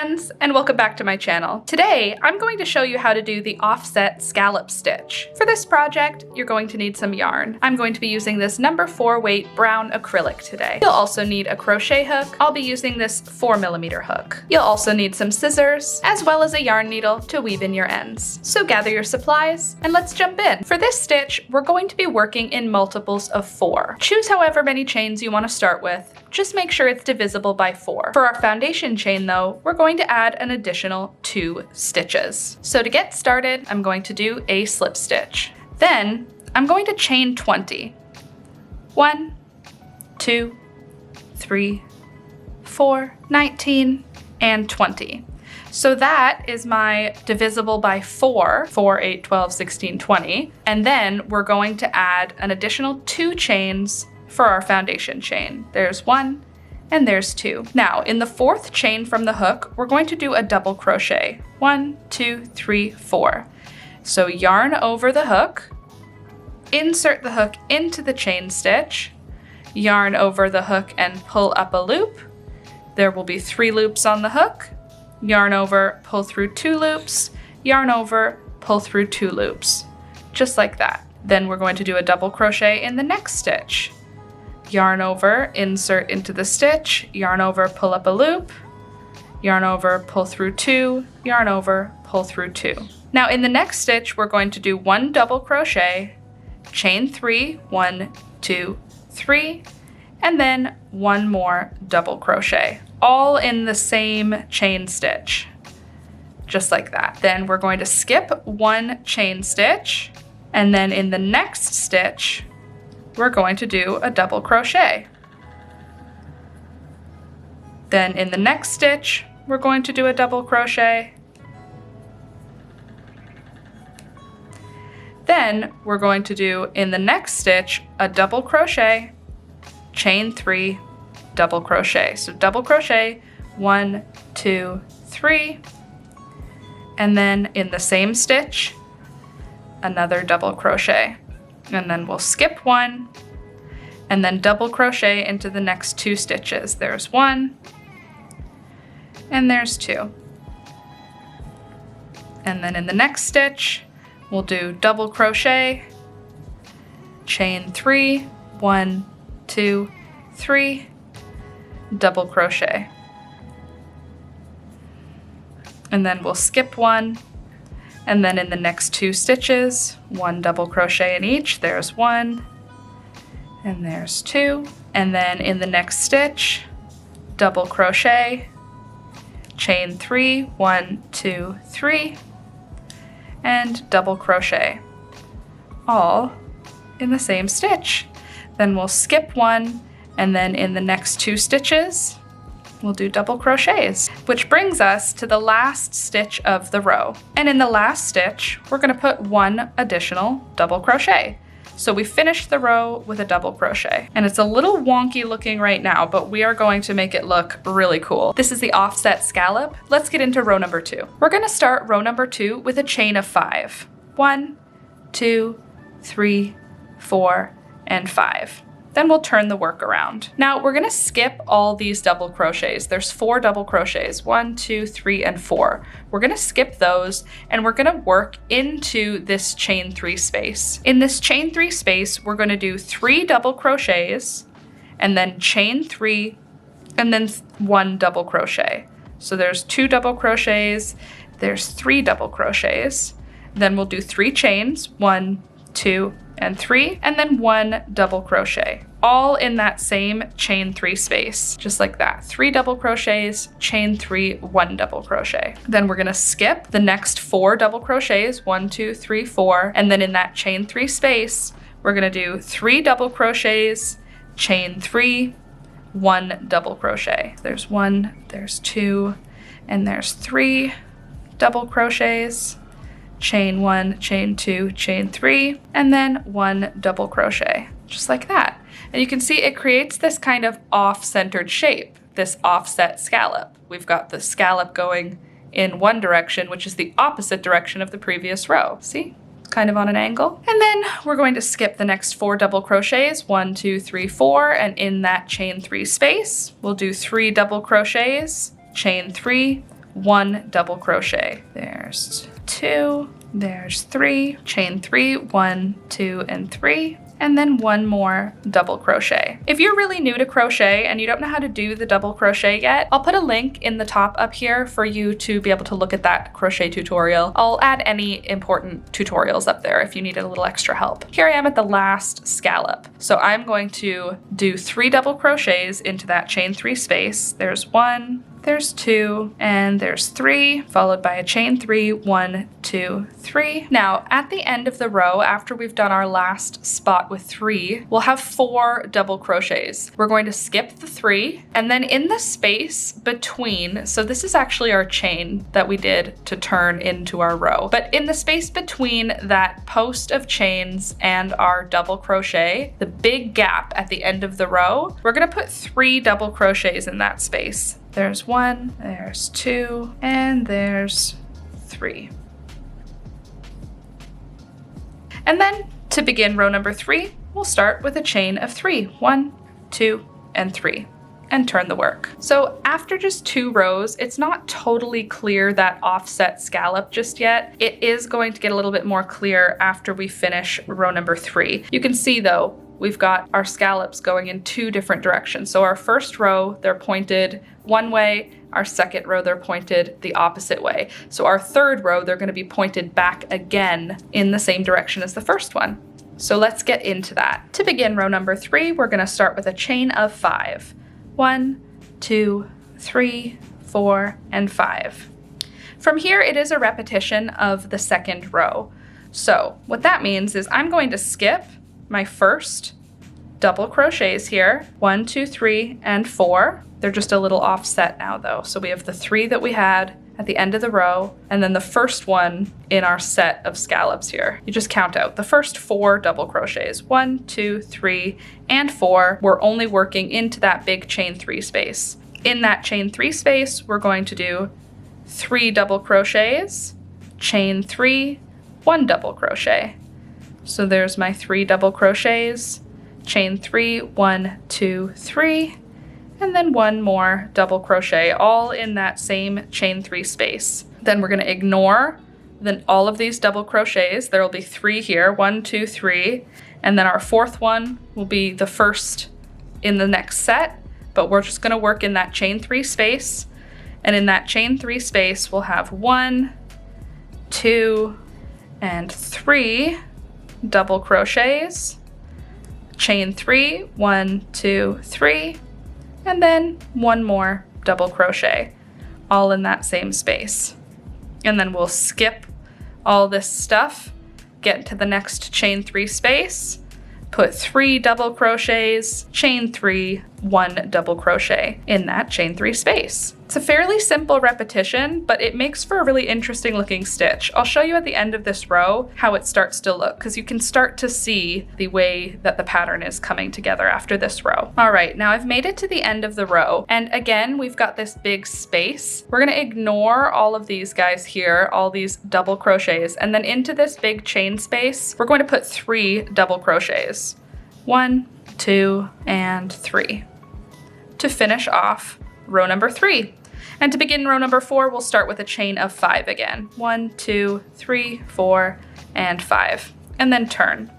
friends, and welcome back to my channel. Today, I'm going to show you how to do the offset scallop stitch. For this project, you're going to need some yarn. I'm going to be using this number 4 weight brown acrylic today. You'll also need a crochet hook. I'll be using this 4mm hook. You'll also need some scissors, as well as a yarn needle to weave in your ends. So gather your supplies, and let's jump in. For this stitch, we're going to be working in multiples of 4. Choose however many chains you want to start with. Just make sure it's divisible by 4. For our foundation chain though, we're going to add an additional 2 stitches. So to get started, I'm going to do a slip stitch. Then I'm going to chain 20. 1, 2, 3, 4, 19, and 20. So that is my divisible by 4, 4, 8, 12, 16, 20. And then we're going to add an additional 2 chains for our foundation chain. There's 1 and there's 2. Now in the 4th chain from the hook, we're going to do a double crochet. 1, 2, 3, 4. So yarn over the hook, insert the hook into the chain stitch, yarn over the hook and pull up a loop. There will be 3 loops on the hook, yarn over, pull through 2 loops, yarn over, pull through 2 loops, just like that. Then we're going to do a double crochet in the next stitch. Yarn over, insert into the stitch, yarn over, pull up a loop, yarn over, pull through 2, yarn over, pull through 2. Now in the next stitch, we're going to do 1 double crochet, chain 3, 1, 2, 3, and then 1 more double crochet, all in the same chain stitch, just like that. Then we're going to skip 1 chain stitch, and then in the next stitch, we're going to do a double crochet. Then in the next stitch, we're going to do a double crochet. Then we're going to do in the next stitch a double crochet, chain 3, double crochet. So double crochet, 1, 2, 3, and then in the same stitch, another double crochet. And then we'll skip 1 and then double crochet into the next 2 stitches. There's 1 and there's 2. And then in the next stitch, we'll do double crochet, chain 3, 1, 2, 3, double crochet. And then we'll skip 1. And then in the next 2 stitches, 1 double crochet in each. There's 1, and there's 2. And then in the next stitch, double crochet, chain 3, 1, 2, 3, and double crochet, all in the same stitch. Then we'll skip 1, and then in the next 2 stitches, we'll do double crochets, which brings us to the last stitch of the row. And in the last stitch, we're going to put 1 additional double crochet. So we finished the row with a double crochet. And it's a little wonky looking right now, but we are going to make it look really cool. This is the offset scallop. Let's get into row number 2. We're going to start row number 2 with a chain of 5. 1, 2, 3, 4, and 5. Then we'll turn the work around. Now we're gonna skip all these double crochets. There's 4 double crochets, 1, 2, 3, and 4. We're gonna skip those and we're gonna work into this chain 3 space. In this chain 3 space, we're gonna do 3 double crochets and then chain 3 and then 1 double crochet. So there's 2 double crochets, there's 3 double crochets. Then we'll do 3 chains, 1, 2, and 3, and then 1 double crochet, all in that same chain 3 space, just like that. 3 double crochets, chain 3, 1 double crochet. Then we're gonna skip the next 4 double crochets, 1, 2, 3, 4, and then in that chain 3 space, we're gonna do 3 double crochets, chain 3, 1 double crochet. There's 1, there's 2, and there's 3 double crochets, chain 1, chain 2, chain 3, and then 1 double crochet, just like that. And you can see it creates this kind of off-centered shape, this offset scallop. We've got the scallop going in one direction, which is the opposite direction of the previous row. See? Kind of on an angle. And then we're going to skip the next 4 double crochets, 1, 2, 3, 4, and in that chain 3 space, we'll do 3 double crochets, chain 3, 1 double crochet. There's 2, there's 3, chain 3, 1, 2, and 3. And then 1 more double crochet. If you're really new to crochet and you don't know how to do the double crochet yet, I'll put a link in the top up here for you to be able to look at that crochet tutorial. I'll add any important tutorials up there if you need a little extra help. Here I am at the last scallop. So I'm going to do 3 double crochets into that chain 3 space. There's 1, there's 2, and there's 3, followed by a chain 3, 1, 2, 3. Now, at the end of the row, after we've done our last spot with 3, we'll have 4 double crochets. We're going to skip the 3, and then in the space between, so this is actually our chain that we did to turn into our row, but in the space between that post of chains and our double crochet, the big gap at the end of the row, we're gonna put 3 double crochets in that space. There's 1, there's 2, and there's 3. And then to begin row number 3, we'll start with a chain of 3. 1, 2, and 3, and turn the work. So after just 2 rows, it's not totally clear that offset scallop just yet. It is going to get a little bit more clear after we finish row number 3. You can see though, we've got our scallops going in 2 different directions. So our first row, they're pointed one way. Our second row, they're pointed the opposite way. So our third row, they're going to be pointed back again in the same direction as the first one. So let's get into that. To begin row number 3, we're going to start with a chain of 5. 1, 2, 3, 4, and 5. From here, it is a repetition of the second row. So what that means is I'm going to skip my first double crochets here. 1, 2, 3, and 4. They're just a little offset now though. So we have the 3 that we had at the end of the row, and then the first one in our set of scallops here. You just count out the first 4 double crochets. 1, 2, 3, and 4. We're only working into that big chain 3 space. In that chain 3 space, we're going to do 3 double crochets, chain 3, 1 double crochet. So there's my 3 double crochets, chain 3, 1, 2, 3, and then 1 more double crochet, all in that same chain 3 space. Then we're going to ignore all of these double crochets. There will be 3 here, 1, 2, 3, and then our 4th one will be the first in the next set, but we're just going to work in that chain 3 space, and in that chain 3 space we'll have 1, 2, and 3 double crochets, chain 3, 1, 2, 3, and then 1 more double crochet, all in that same space. And then we'll skip all this stuff, get to the next chain 3 space, put 3 double crochets, chain 3, 1 double crochet in that chain 3 space. It's a fairly simple repetition, but it makes for a really interesting looking stitch. I'll show you at the end of this row how it starts to look, because you can start to see the way that the pattern is coming together after this row. All right, now I've made it to the end of the row, and again, we've got this big space. We're gonna ignore all of these guys here, all these double crochets, and then into this big chain space, we're going to put 3 double crochets. 1, 2, and 3. To finish off row number 3. And to begin row number 4, we'll start with a chain of 5 again. 1, 2, 3, 4, and 5. And then turn.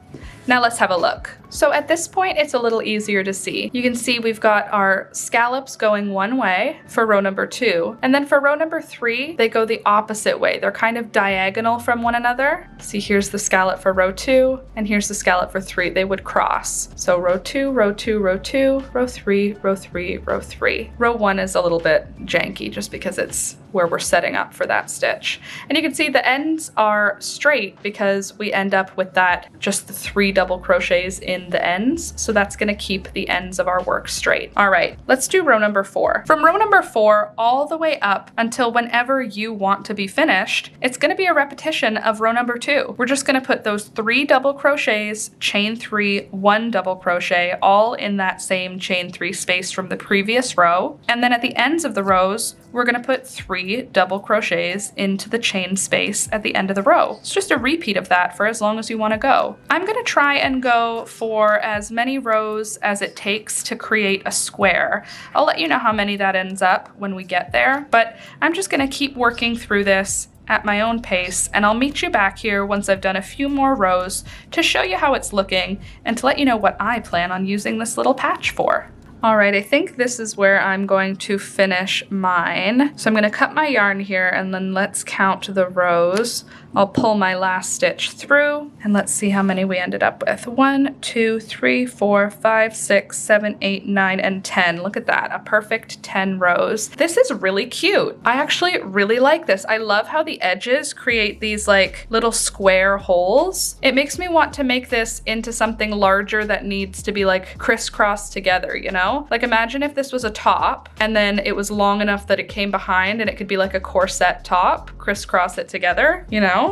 Now let's have a look. So at this point, it's a little easier to see. You can see we've got our scallops going one way for row number 2. And then for row number 3, they go the opposite way. They're kind of diagonal from one another. See, here's the scallop for row 2, and here's the scallop for 3. They would cross. So row 2, row 2, row 2, row 3, row 3, row 3. Row 1 is a little bit janky just because it's where we're setting up for that stitch. And you can see the ends are straight because we end up with that, just the 3 double crochets in the ends. So that's gonna keep the ends of our work straight. All right, let's do row number 4. From row number 4 all the way up until whenever you want to be finished, it's gonna be a repetition of row number 2. We're just gonna put those 3 double crochets, chain 3, 1 double crochet, all in that same chain 3 space from the previous row. And then at the ends of the rows, we're gonna put 3 double crochets into the chain space at the end of the row. It's just a repeat of that for as long as you wanna go. I'm gonna try and go for for as many rows as it takes to create a square. I'll let you know how many that ends up when we get there, but I'm just gonna keep working through this at my own pace, and I'll meet you back here once I've done a few more rows to show you how it's looking and to let you know what I plan on using this little patch for. All right, I think this is where I'm going to finish mine. So I'm gonna cut my yarn here and then let's count the rows. I'll pull my last stitch through and let's see how many we ended up with. 1, 2, 3, 4, 5, 6, 7, 8, 9, and 10. Look at that, a perfect 10 rows. This is really cute. I actually really like this. I love how the edges create these like little square holes. It makes me want to make this into something larger that needs to be like crisscrossed together, you know? Like imagine if this was a top and then it was long enough that it came behind and it could be like a corset top, crisscross it together, you know?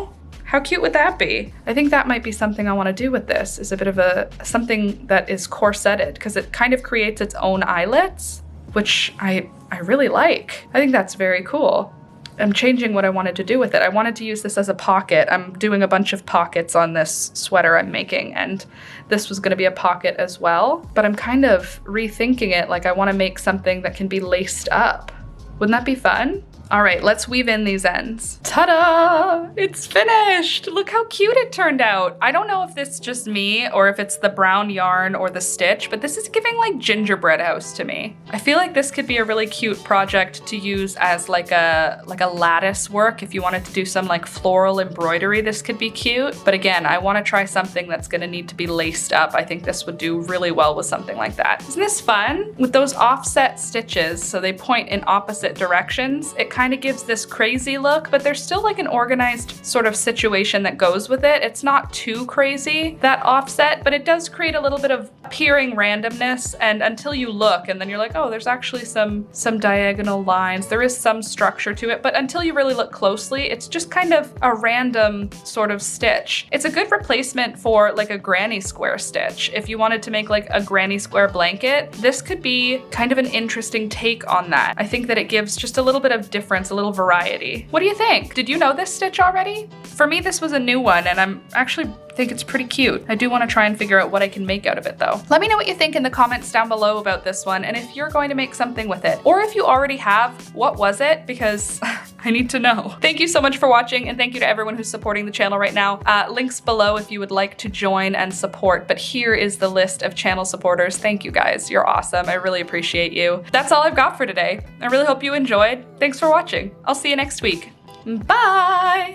How cute would that be? I think that might be something I want to do with this, is a bit of something that is corseted, because it kind of creates its own eyelets, which I really like. I think that's very cool. I'm changing what I wanted to do with it. I wanted to use this as a pocket. I'm doing a bunch of pockets on this sweater I'm making, and this was gonna be a pocket as well, but I'm kind of rethinking it. Like I wanna make something that can be laced up. Wouldn't that be fun? All right, let's weave in these ends. Ta-da! It's finished! Look how cute it turned out. I don't know if it's just me or if it's the brown yarn or the stitch, but this is giving like gingerbread house to me. I feel like this could be a really cute project to use as like a lattice work. If you wanted to do some like floral embroidery, this could be cute. But again, I wanna try something that's gonna need to be laced up. I think this would do really well with something like that. Isn't this fun? With those offset stitches, so they point in opposite directions, it kind of gives this crazy look, but there's still like an organized sort of situation that goes with it. It's not too crazy, that offset, but it does create a little bit of appearing randomness, and until you look and then you're like, oh, there's actually some diagonal lines. There is some structure to it, but until you really look closely, it's just kind of a random sort of stitch. It's a good replacement for like a granny square stitch. If you wanted to make like a granny square blanket, this could be kind of an interesting take on that. I think that it gives just a little bit of difference, a little variety. What do you think? Did you know this stitch already? For me, this was a new one, and I'm actually think it's pretty cute. I do want to try and figure out what I can make out of it though. Let me know what you think in the comments down below about this one, and if you're going to make something with it, or if you already have, what was it? Because I need to know. Thank you so much for watching, and thank you to everyone who's supporting the channel right now. Links below if you would like to join and support, but here is the list of channel supporters. Thank you guys, you're awesome. I really appreciate you. That's all I've got for today. I really hope you enjoyed. Thanks for watching. I'll see you next week. Bye!